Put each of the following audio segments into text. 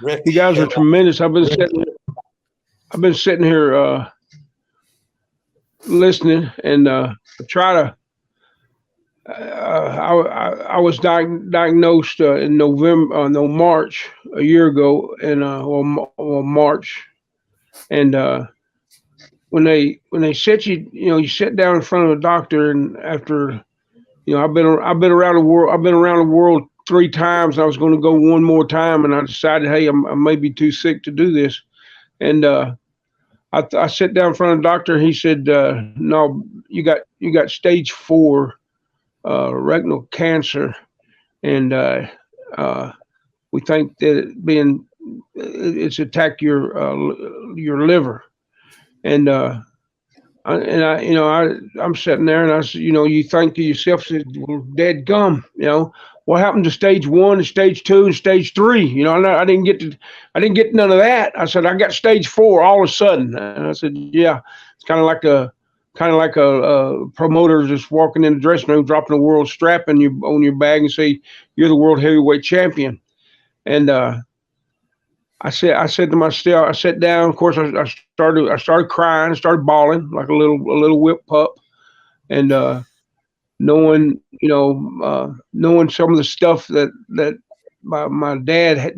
Rick, you guys are tremendous. I've been sitting here listening, and try to. I was diagnosed in November, no, March a year ago, and or March, and when they sit you sit down in front of a doctor, and after I've been around the world. I've been around the world 3 times. I was going to go one more time, and I decided, hey, I may be too sick to do this, and I sat down in front of the doctor, and he said, no, you got stage 4 rectal cancer, and we think that it's attacked your liver, and I'm sitting there, and I said, you think to yourself, well, dead gum, what happened to stage 1 and stage 2 and stage 3? I didn't get none of that. I said, I got stage 4 all of a sudden, and I said, yeah, it's kind of like a promoter just walking in the dressing room, dropping a world strap on your bag and say, you're the world heavyweight champion. And I said to myself, I sat down. Of course, I started crying, I started bawling like a little whipped pup, and knowing some of the stuff that my dad had.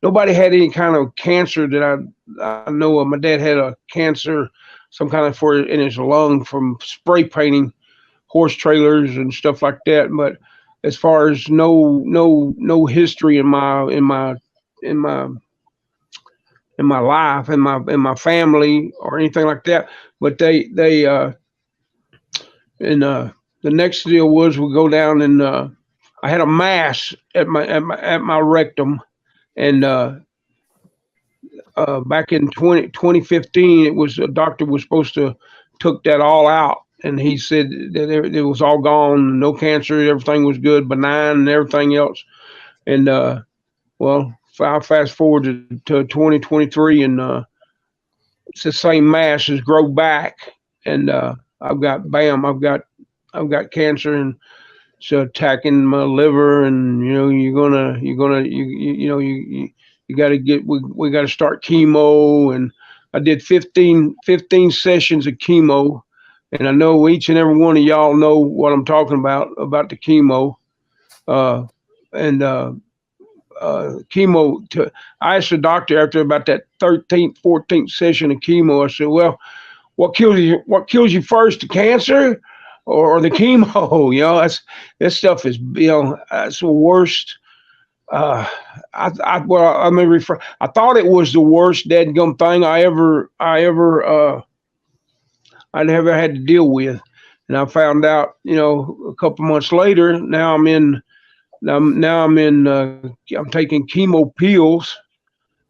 Nobody had any kind of cancer that I know of. My dad had a cancer, some kind of in his lung from spray painting horse trailers and stuff like that. But as far as no history in my life, in my family or anything like that. But the next deal was we go down, and I had a mass at my rectum, and back in 2015, it was a doctor was supposed to took that all out, and he said that it was all gone, no cancer, everything was good, benign, and everything else. And well, I fast forward to 2023, and it's the same mass has grow back, and I've got cancer, and it's attacking my liver, and we got to start chemo, and I did 15 sessions of chemo, and I know each and every one of y'all know what I'm talking about the chemo, and chemo. I asked the doctor after about that 13th, 14th session of chemo. I said, "Well, what kills you first, the cancer or the chemo?" That stuff is that's the worst. I thought it was the worst dadgum thing I ever had to deal with, and I found out a couple months later. Now I'm taking chemo pills,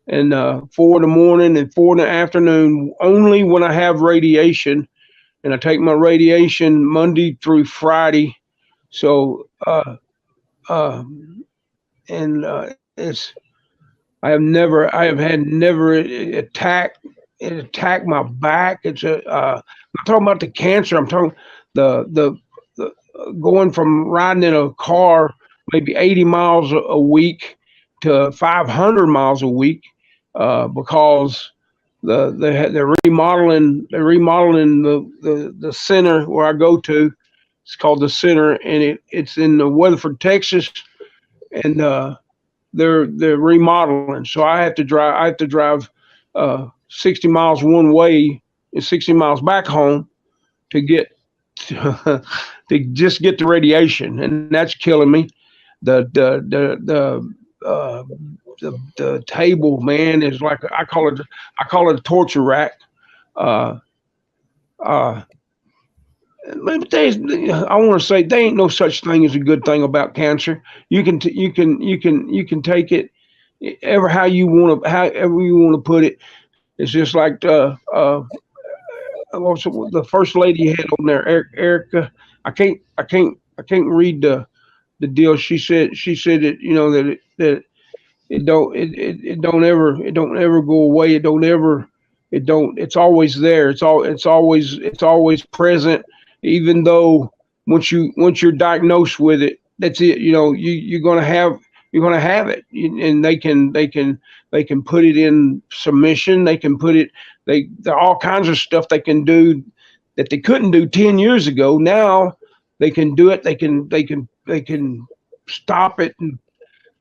and 4 in the morning and 4 in the afternoon only when I have radiation, and I take my radiation Monday through Friday. So it's I have had never attacked my back. I'm talking about the cancer. I'm talking the going from riding in a car maybe 80 miles a week to 500 miles a week, because they're remodeling the center where I go to. It's called the center, and it's in Weatherford, Texas, and they're remodeling. So I have to drive 60 miles one way and 60 miles back home to get to just get the radiation, and that's killing me. The table, man, is like I call it a torture rack. But I want to say there ain't no such thing as a good thing about cancer. You can take it however you want to put it. It's just like also the first lady had on there, Erica. I can't read the deal. She said that that it don't ever go away. It's always there. It's always present. Even though once you're diagnosed with it, that's it. You're gonna have you're going to have it, and they can put it in submission. They can put it. There are all kinds of stuff they can do that they couldn't do 10 years ago. Now they can do it. They can stop it,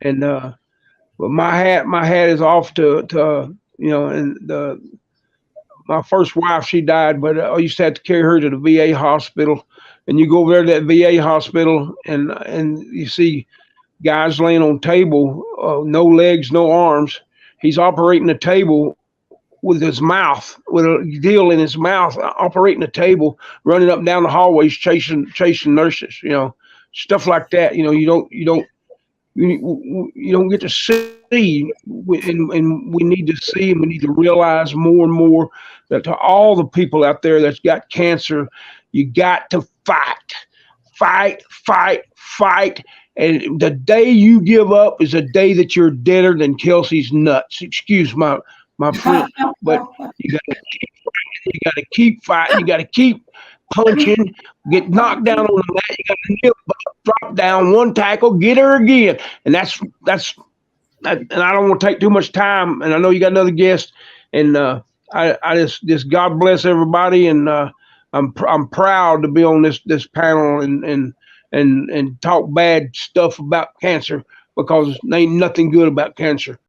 and but my hat is off to and my first wife, she died, but I used to have to carry her to the VA hospital, and you go over there to that VA hospital, and you see guys laying on table, no legs, no arms. He's operating the table with his mouth, with a deal in his mouth, operating the table, running up and down the hallways, chasing nurses. Stuff like that. You don't get to see, and we need to see, and we need to realize more and more that to all the people out there that's got cancer, you got to fight. And the day you give up is a day that you're deader than Kelsey's nuts. Excuse my French, but you got to keep fighting. You got to keep fighting. You got to keep punching. Get knocked down on the mat. You got to kneel, drop down, one tackle, get her again. And that's. And I don't want to take too much time. And I know you got another guest. And I just God bless everybody. And I'm proud to be on this panel and talk bad stuff about cancer, because there ain't nothing good about cancer.